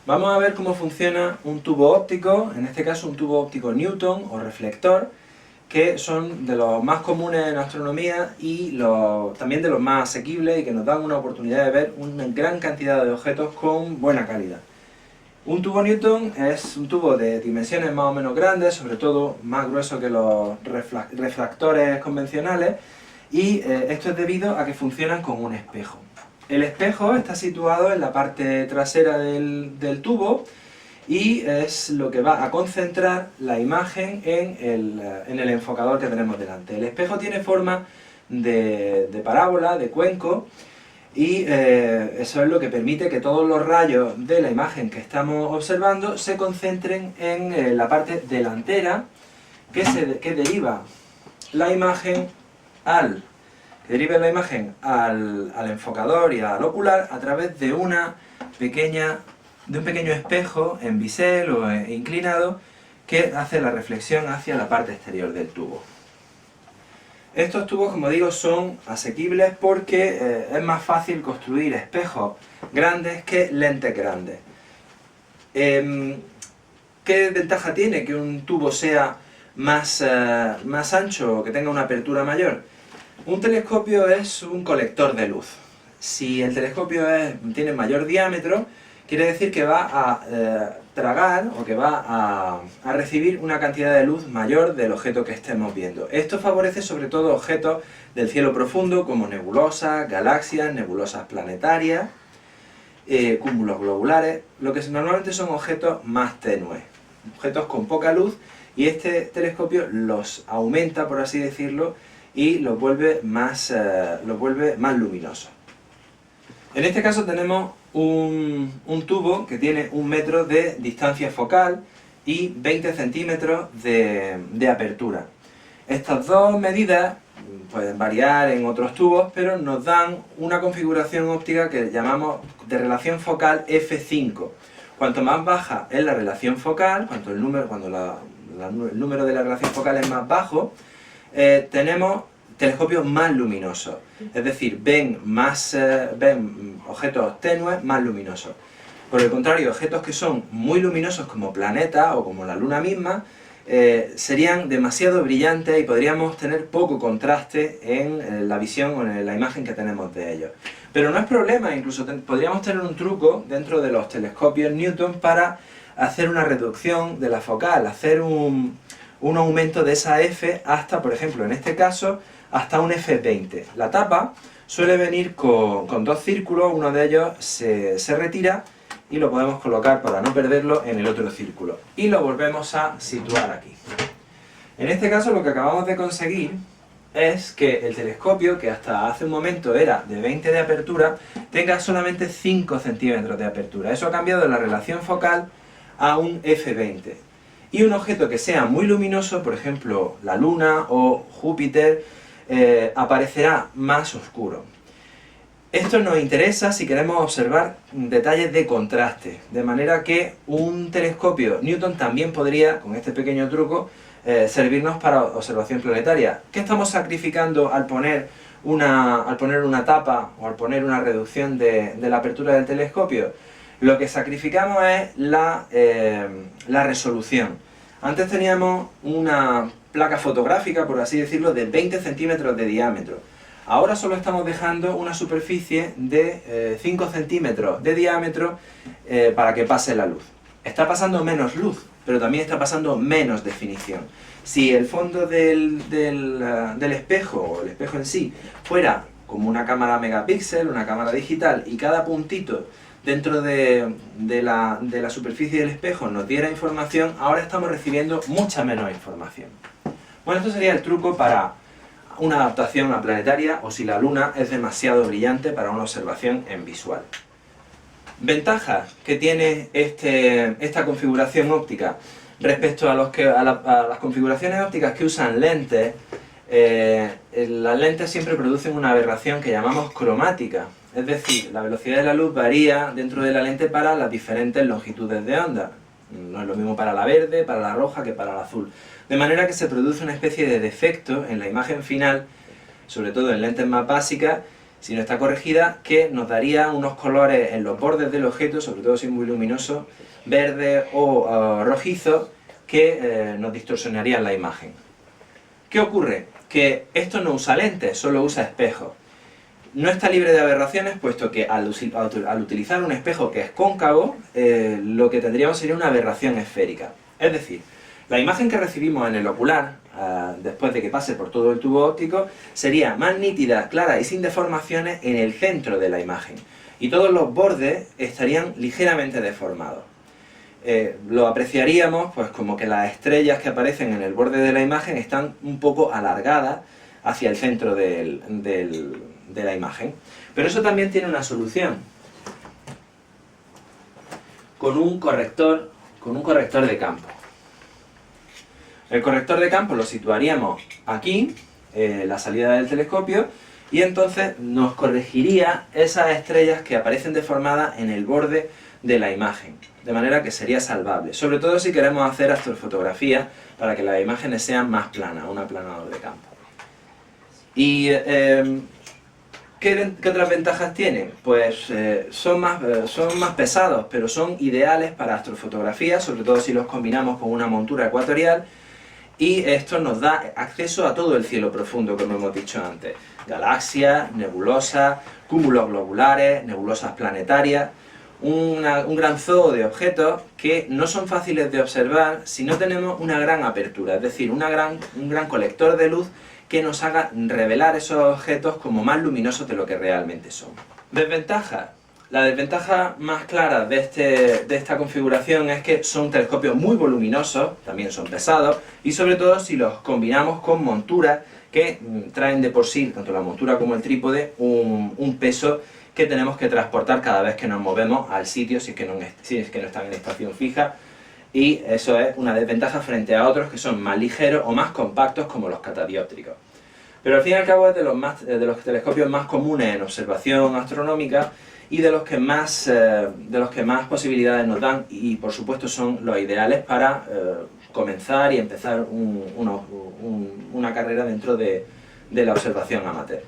Vamos a ver cómo funciona un tubo óptico, en este caso un tubo óptico Newton o reflector, que son de los más comunes en astronomía y también de los más asequibles y que nos dan una oportunidad de ver una gran cantidad de objetos con buena calidad. Un tubo Newton es un tubo de dimensiones más o menos grandes, sobre todo más grueso que los refractores convencionales, y esto es debido a que funcionan con un espejo. El espejo está situado en la parte trasera del tubo y es lo que va a concentrar la imagen en el enfocador que tenemos delante. El espejo tiene forma de parábola, de cuenco, y eso es lo que permite que todos los rayos de la imagen que estamos observando se concentren en la parte delantera que deriva la imagen al enfocador y al ocular a través de un pequeño espejo en bisel o inclinado que hace la reflexión hacia la parte exterior del tubo. Estos tubos, como digo, son asequibles porque es más fácil construir espejos grandes que lentes grandes. ¿Qué ventaja tiene que un tubo sea más ancho o que tenga una apertura mayor? Un telescopio es un colector de luz. Si el telescopio tiene mayor diámetro, quiere decir que va a tragar o que va a recibir una cantidad de luz mayor del objeto que estemos viendo. Esto favorece sobre todo objetos del cielo profundo como nebulosas, galaxias, nebulosas planetarias, cúmulos globulares, lo que normalmente son objetos más tenues, objetos con poca luz, y este telescopio los aumenta, por así decirlo, y los vuelve más luminosos. En este caso tenemos un tubo que tiene 1 metro de distancia focal y 20 centímetros de apertura. Estas dos medidas pueden variar en otros tubos, pero nos dan una configuración óptica que llamamos de relación focal F5. Cuanto más baja es la relación focal, cuando el número de la relación focal es más bajo, tenemos telescopios más luminosos, es decir, ven objetos tenues más luminosos. Por el contrario, objetos que son muy luminosos como planetas o como la Luna misma, serían demasiado brillantes y podríamos tener poco contraste en la visión o en la imagen que tenemos de ellos. Pero no es problema, incluso podríamos tener un truco dentro de los telescopios Newton para hacer una reducción de la focal, hacer un aumento de esa F hasta, por ejemplo, en este caso, hasta un F20. La tapa suele venir con dos círculos, uno de ellos se retira y lo podemos colocar para no perderlo en el otro círculo. Y lo volvemos a situar aquí. En este caso lo que acabamos de conseguir es que el telescopio, que hasta hace un momento era de 20 de apertura, tenga solamente 5 centímetros de apertura. Eso ha cambiado la relación focal a un F20. Y un objeto que sea muy luminoso, por ejemplo la Luna o Júpiter, aparecerá más oscuro. Esto nos interesa si queremos observar detalles de contraste, de manera que un telescopio Newton también podría, con este pequeño truco, servirnos para observación planetaria. ¿Qué estamos sacrificando al poner una tapa o al poner una reducción de la apertura del telescopio? Lo que sacrificamos es la resolución. Antes teníamos una placa fotográfica, por así decirlo, de 20 centímetros de diámetro. Ahora solo estamos dejando una superficie de 5 centímetros de diámetro para que pase la luz. Está pasando menos luz, pero también está pasando menos definición. Si el fondo del espejo, o el espejo en sí, fuera como una cámara megapíxel, una cámara digital, y cada puntito dentro de la superficie del espejo nos diera información, ahora estamos recibiendo mucha menos información. Bueno, esto sería el truco para una adaptación a planetaria o si la Luna es demasiado brillante para una observación en visual. Ventajas que tiene esta configuración óptica respecto a las configuraciones ópticas que usan lentes. Las lentes siempre producen una aberración que llamamos cromática, es decir, la velocidad de la luz varía dentro de la lente para las diferentes longitudes de onda. No es lo mismo para la verde, para la roja que para la azul. De manera que se produce una especie de defecto en la imagen final, sobre todo en lentes más básicas, sino está corregida, que nos daría unos colores en los bordes del objeto, sobre todo si es muy luminoso, verde o rojizo, que nos distorsionarían la imagen. ¿Qué ocurre? Que esto no usa lentes, solo usa espejos. No está libre de aberraciones, puesto que al utilizar un espejo que es cóncavo, lo que tendríamos sería una aberración esférica. Es decir, la imagen que recibimos en el ocular, después de que pase por todo el tubo óptico, sería más nítida, clara y sin deformaciones en el centro de la imagen. Y todos los bordes estarían ligeramente deformados. Lo apreciaríamos pues como que las estrellas que aparecen en el borde de la imagen están un poco alargadas hacia el centro de la imagen. Pero eso también tiene una solución. Con un corrector de campo. El corrector de campo lo situaríamos aquí, la salida del telescopio, y entonces nos corregiría esas estrellas que aparecen deformadas en el borde de la imagen, de manera que sería salvable, sobre todo si queremos hacer astrofotografía para que las imágenes sean más planas, un aplanador de campo. ¿Y qué otras ventajas tienen? Pues son más pesados, pero son ideales para astrofotografía, sobre todo si los combinamos con una montura ecuatorial, y esto nos da acceso a todo el cielo profundo, como hemos dicho antes. Galaxias, nebulosas, cúmulos globulares, nebulosas planetarias, un gran zoo de objetos que no son fáciles de observar si no tenemos una gran apertura, es decir, un gran colector de luz que nos haga revelar esos objetos como más luminosos de lo que realmente son. Desventajas. La desventaja más clara de esta configuración es que son telescopios muy voluminosos, también son pesados, y sobre todo si los combinamos con monturas que traen de por sí, tanto la montura como el trípode, un peso que tenemos que transportar cada vez que nos movemos al sitio, si es que no están en estación fija, y eso es una desventaja frente a otros que son más ligeros o más compactos, como los catadióptricos. Pero al fin y al cabo es de los telescopios más comunes en observación astronómica y de los que más posibilidades nos dan, y por supuesto son los ideales para comenzar y empezar una carrera dentro de la observación amateur.